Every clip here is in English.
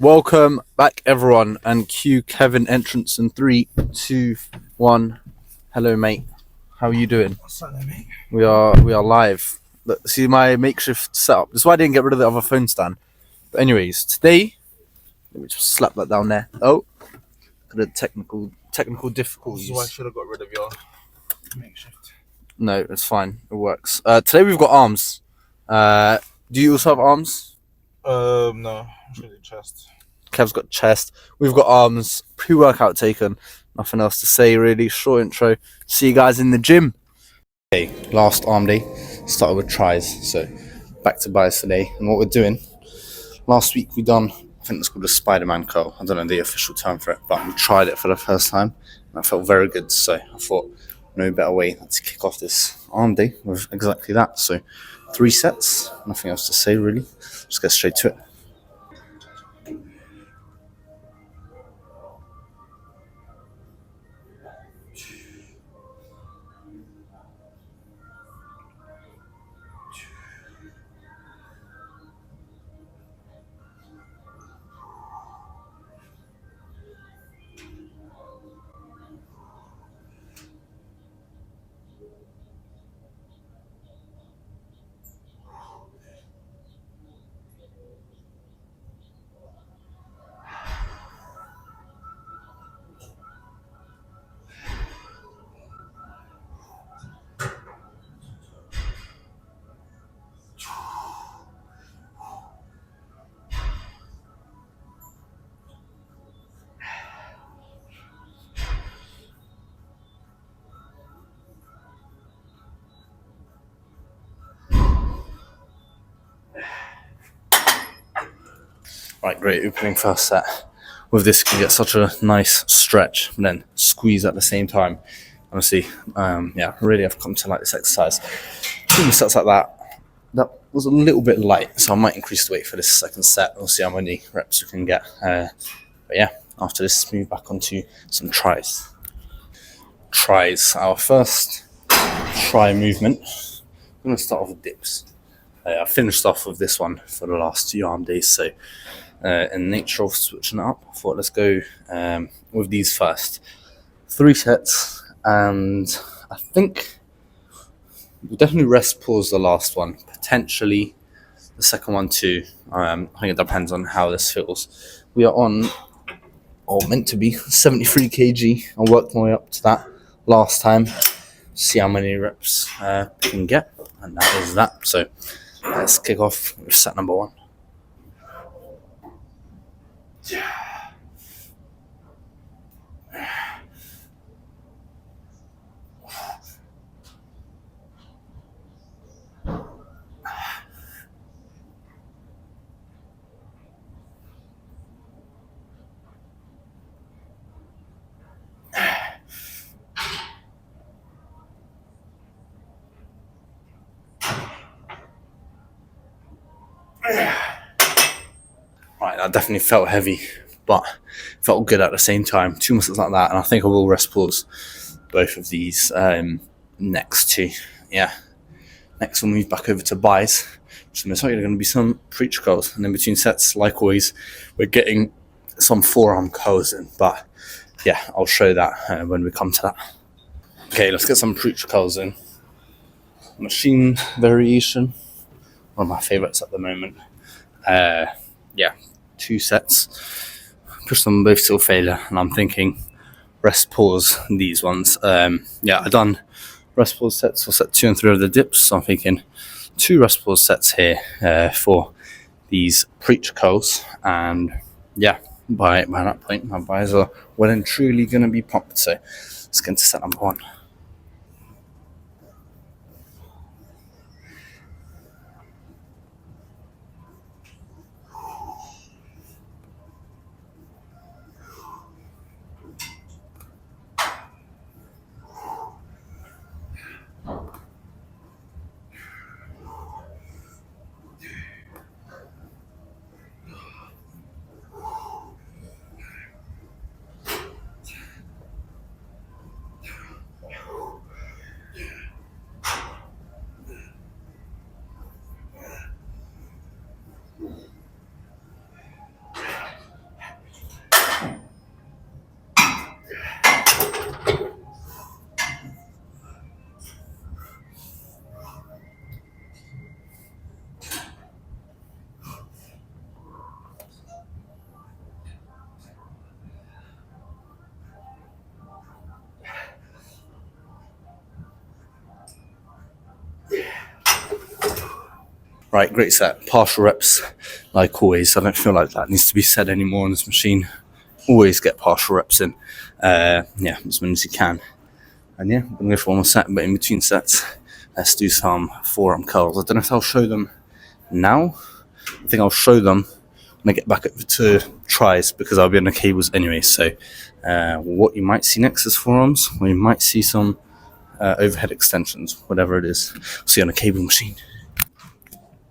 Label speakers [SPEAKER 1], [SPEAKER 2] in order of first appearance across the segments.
[SPEAKER 1] Welcome back, everyone, and cue Kevin entrance in 3, 2, 1. Hello, mate. How are you doing?
[SPEAKER 2] What's that there, mate?
[SPEAKER 1] We are live. Look, see my makeshift setup. This is why I didn't get rid of the other phone stand. But anyways, today, let me just slap that down there. Oh, the technical
[SPEAKER 2] This
[SPEAKER 1] difficulties.
[SPEAKER 2] is why I should have got rid of your makeshift.
[SPEAKER 1] No, it's fine. It works. Today we've got arms. Do you also have arms?
[SPEAKER 2] No, I'm sure the chest.
[SPEAKER 1] Kev's got chest. We've got arms. Pre-workout taken. Nothing else to say, really. Short intro. See you guys in the gym. Okay, last arm day. Started with tries. So back to biceps today. And what we're doing, last week we done, I think it's called a Spider-Man curl. I don't know the official term for it, but we tried it for the first time. And I felt very good. So I thought, no better way than to kick off this arm day with exactly that. So 3 sets. Nothing else to say, really. Just get straight to it. Right, great. Opening first set. With this, you can get such a nice stretch and then squeeze at the same time. Honestly, really I've come to like this exercise. 2 sets like that. That was a little bit light, so I might increase the weight for this second set. We'll see how many reps we can get. But yeah, after this, move back onto some tries. Our first try movement. I'm going to start off with dips. I finished off with this one for the last 2 arm days, so in the nature of switching it up, I thought let's go with these first. 3 sets, and I think we'll definitely rest pause the last one, potentially the second one too. I think it depends on how this feels. We are on, or meant to be, 73 kg. I worked my way up to that last time. See how many reps we can get, and that is that. So let's kick off with set number 1. Right, that definitely felt heavy, but felt good at the same time. 2 muscles like that, and I think I will rest pause both of these next two. Yeah. Next, we'll move back over to buys. So most likely going to be some preacher curls, and in between sets, like always, we're getting some forearm curls in. But yeah, I'll show that when we come to that. Okay, let's get some preacher curls in. Machine variation, one of my favorites at the moment. Yeah, 2 sets. Push them both till failure, and I'm thinking rest pause these ones. I done rest pause sets for set 2 and 3 of the dips, so I'm thinking 2 rest pause sets here for these preacher curls, and yeah, by that point my buys are well and truly going to be pumped. So let's get into set number 1. Right, great set. Partial reps, like always. I don't feel like that needs to be said anymore on this machine. Always get partial reps in. Yeah, as many as you can. And yeah, I'm going to go for one more set, but in between sets, let's do some forearm curls. I don't know if I'll show them now. I think I'll show them when I get back up to tries, because I'll be on the cables anyway. So what you might see next is forearms, or you might see some overhead extensions, whatever it is. See on a cable machine.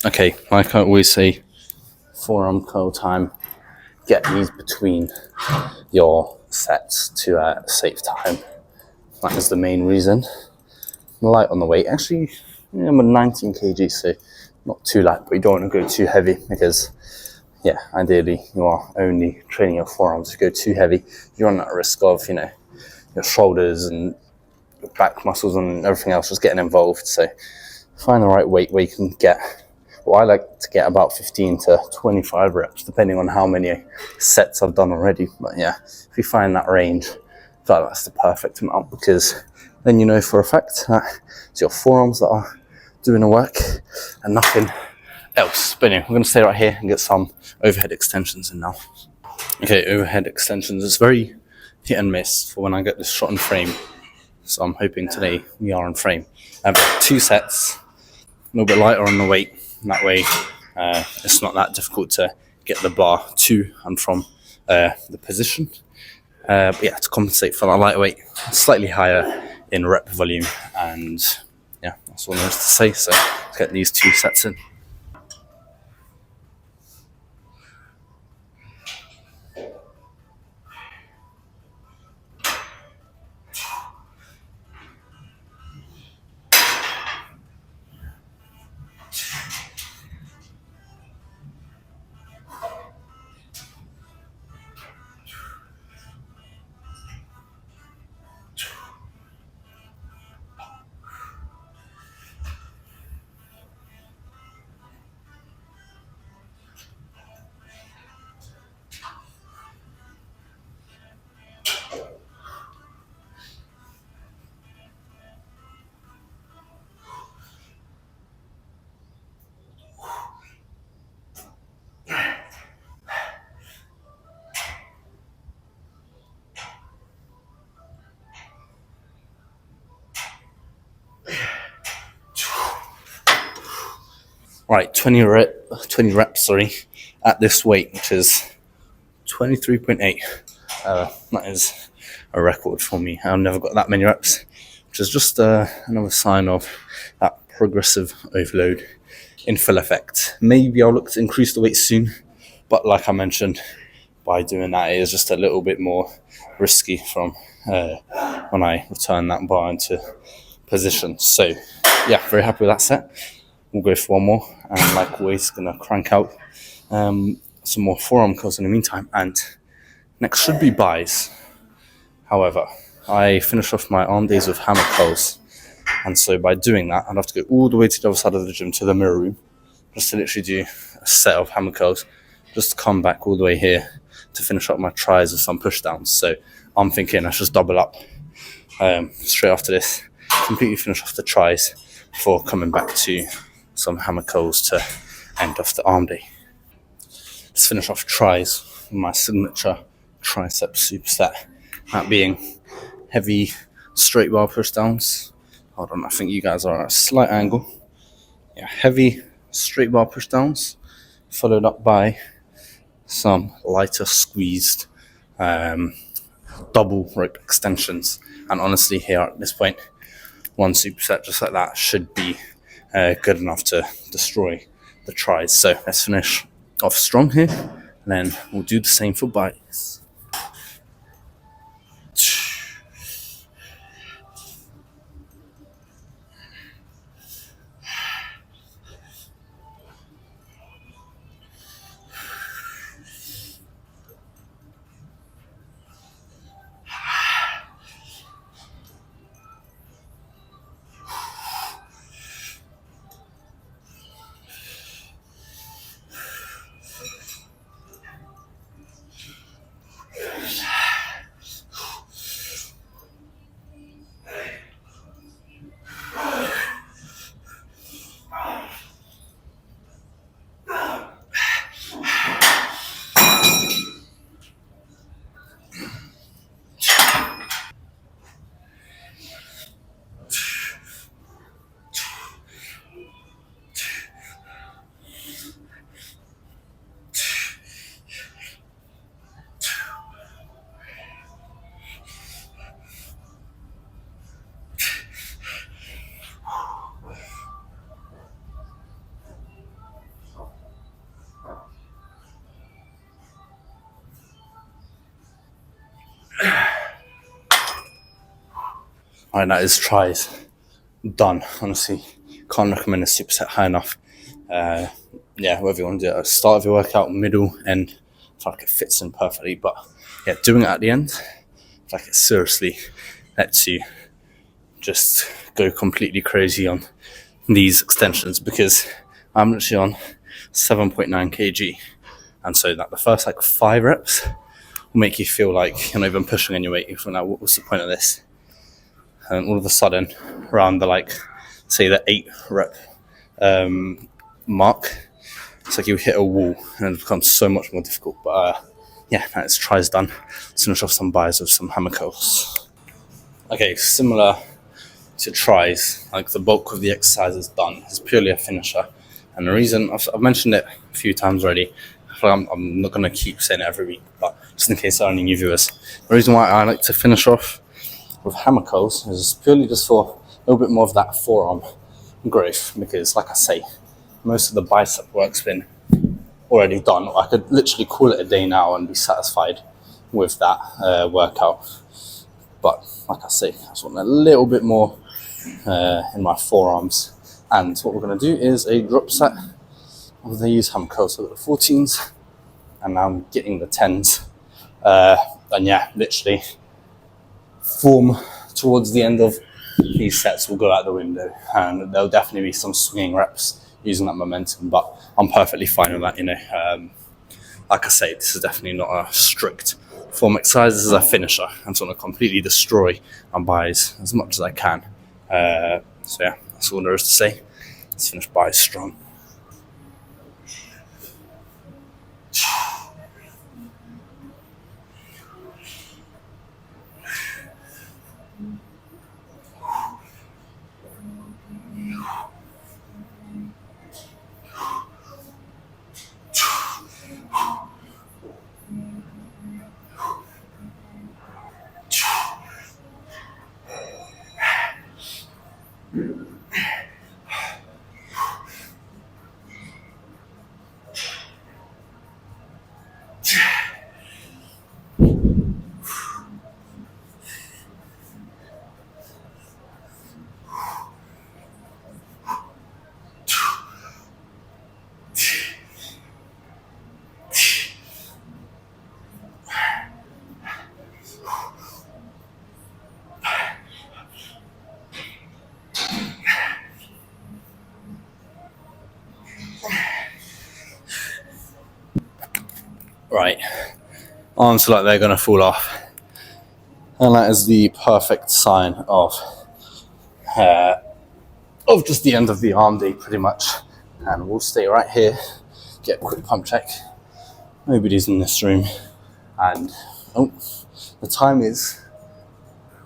[SPEAKER 1] Okay, like I always say, forearm curl time. Get these between your sets to save time. That is the main reason. I'm light on the weight. Actually, I'm at 19 kg, so not too light, but you don't want to go too heavy because, yeah, ideally you are only training your forearms. If you go too heavy, you run that risk of, your shoulders and your back muscles and everything else just getting involved. So find the right weight where you can get, I like to get about 15 to 25 reps, depending on how many sets I've done already. But yeah, if you find that range, I feel like that's the perfect amount, because then you know for a fact that it's your forearms that are doing the work and nothing else. But anyway, we're going to stay right here and get some overhead extensions in now. Okay, overhead extensions. It's very hit and miss for when I get this shot in frame. So I'm hoping today we are in frame. I've got 2 sets, a little bit lighter on the weight. That way it's not that difficult to get the bar to and from the position. But yeah, to compensate for that lighter weight, slightly higher in rep volume. And yeah, that's all there is to say. So let's get these 2 sets in. Right, 20 reps, at this weight, which is 23.8. That is a record for me. I've never got that many reps, which is just another sign of that progressive overload in full effect. Maybe I'll look to increase the weight soon, but like I mentioned, by doing that, it is just a little bit more risky from when I return that bar into position. So yeah, very happy with that set. We'll go for one more, and like always, gonna crank out some more forearm curls in the meantime. And next should be buys. However, I finished off my arm days with hammer curls, and so by doing that, I'd have to go all the way to the other side of the gym to the mirror room just to literally do a set of hammer curls, just to come back all the way here to finish up my tries with some push downs. So I'm thinking I should just double up straight after this, completely finish off the tries before coming back to some hammer curls to end off the arm day. Let's finish off tries with my signature tricep superset, that being heavy straight bar push downs. Hold on, I think you guys are at a slight angle. Yeah, heavy straight bar push downs, followed up by some lighter squeezed double rope extensions. And honestly, here at this point, one superset just like that should be good enough to destroy the tries. So let's finish off strong here, and then we'll do the same for buys. Right, that is tries done. Honestly, can't recommend a superset high enough. Yeah, whatever you want to do at the start of your workout, middle, end, I feel like it fits in perfectly. But yeah, doing it at the end, I feel like it seriously lets you just go completely crazy on these extensions, because I'm literally on 7.9 kg, and so that the first like 5 reps will make you feel like you're not even pushing any weight. You feel like, what's the point of this? And all of a sudden, around the like, say the 8 rep mark, it's like you hit a wall and it becomes so much more difficult. But yeah, that's tries done. Let's finish off some buys with some hammer curls. Okay, similar to tries, like the bulk of the exercise is done. It's purely a finisher. And the reason, I've mentioned it a few times already, I'm not going to keep saying it every week, but just in case there are any new viewers, the reason why I like to finish off with hammer curls is purely just for a little bit more of that forearm growth, because like I say, most of the bicep work's been already done. I could literally call it a day now and be satisfied with that workout. But like I say, I just want a little bit more in my forearms. And what we're going to do is a drop set of these hammer curls. So the 14s, and now I'm getting the 10s. And yeah, literally form towards the end of these sets will go out the window, and there'll definitely be some swinging reps using that momentum, but I'm perfectly fine with that, you know. Like I say, this is definitely not a strict form exercise. This is a finisher. I'm trying to completely destroy my buys as much as I can. So yeah, that's all there is to say. Let's finish buys strong. Right, arms feel like they're going to fall off, and that is the perfect sign of just the end of the arm day, pretty much. And we'll stay right here, get a quick pump check. Nobody's in this room, and oh, the time is,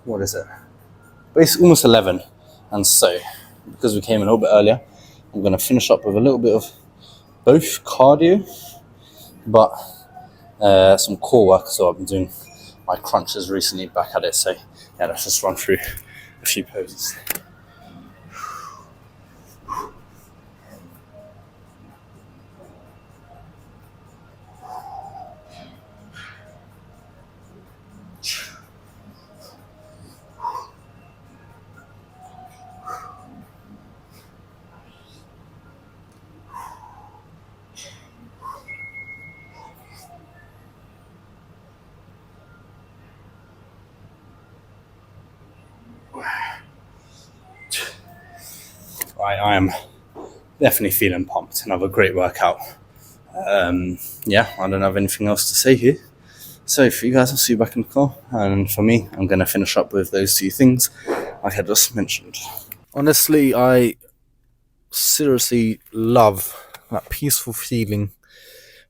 [SPEAKER 1] what is it? Basically almost 11. And so, because we came in a little bit earlier, I'm going to finish up with a little bit of both cardio, but some core work. So I've been doing my crunches recently, back at it. So yeah, let's just run through a few poses. I am definitely feeling pumped. Another great workout. Yeah, I don't have anything else to say here. So for you guys, I'll see you back in the car. And for me, I'm going to finish up with those 2 things like I just mentioned. Honestly, I seriously love that peaceful feeling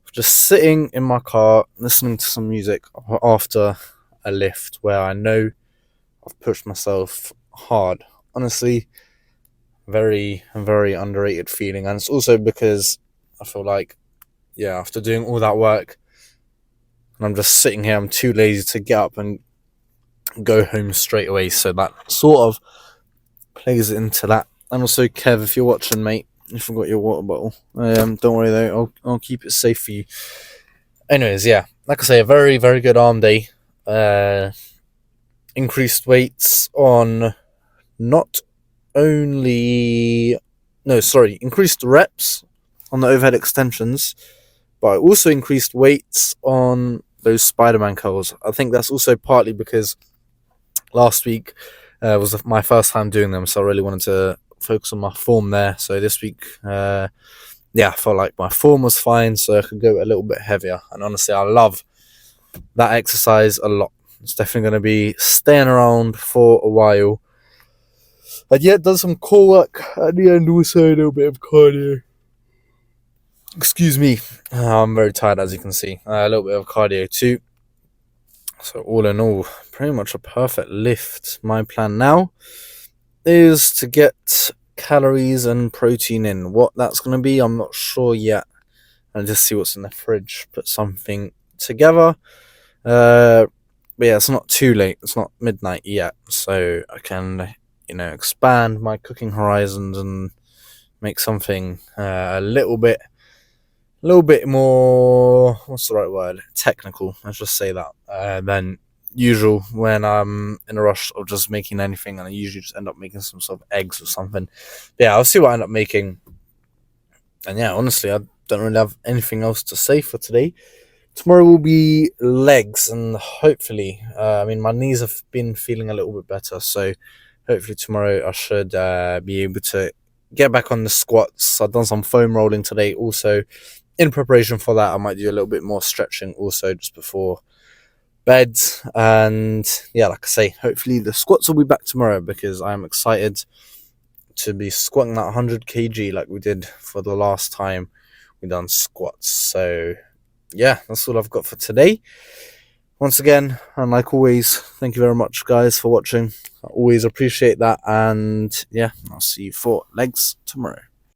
[SPEAKER 1] of just sitting in my car, listening to some music after a lift where I know I've pushed myself hard. Honestly, very, very underrated feeling. And it's also because I feel like, yeah, after doing all that work, and I'm just sitting here, I'm too lazy to get up and go home straight away. So that sort of plays into that. And also, Kev, if you're watching, mate, you forgot your water bottle. Don't worry though, I'll keep it safe for you. Anyways, yeah, like I say, a very, very good arm day. Increased weights on not only increased reps on the overhead extensions, but I also increased weights on those Spider-Man curls. I think that's also partly because last week was my first time doing them, so I really wanted to focus on my form there. So this week, I felt like my form was fine, so I could go a little bit heavier. And honestly, I love that exercise a lot. It's definitely going to be staying around for a while. And yeah, done some core work at the end, also a little bit of cardio. Excuse me, I'm very tired, as you can see. A little bit of cardio too. So all in all, pretty much a perfect lift. My plan now is to get calories and protein in. What that's going to be, I'm not sure yet. And just see what's in the fridge. Put something together. But yeah, it's not too late. It's not midnight yet, so I can, expand my cooking horizons and make something a little bit more, what's the right word? Technical. Let's just say that. Than usual when I'm in a rush of just making anything, and I usually just end up making some sort of eggs or something. But yeah, I'll see what I end up making. And yeah, honestly, I don't really have anything else to say for today. Tomorrow will be legs, and hopefully, my knees have been feeling a little bit better, so hopefully tomorrow I should be able to get back on the squats. I've done some foam rolling today also. In preparation for that, I might do a little bit more stretching also just before bed. And yeah, like I say, hopefully the squats will be back tomorrow, because I'm excited to be squatting that 100 kg like we did for the last time we done squats. So yeah, that's all I've got for today. Once again, and like always, thank you very much, guys, for watching. I always appreciate that. And yeah, I'll see you for legs tomorrow.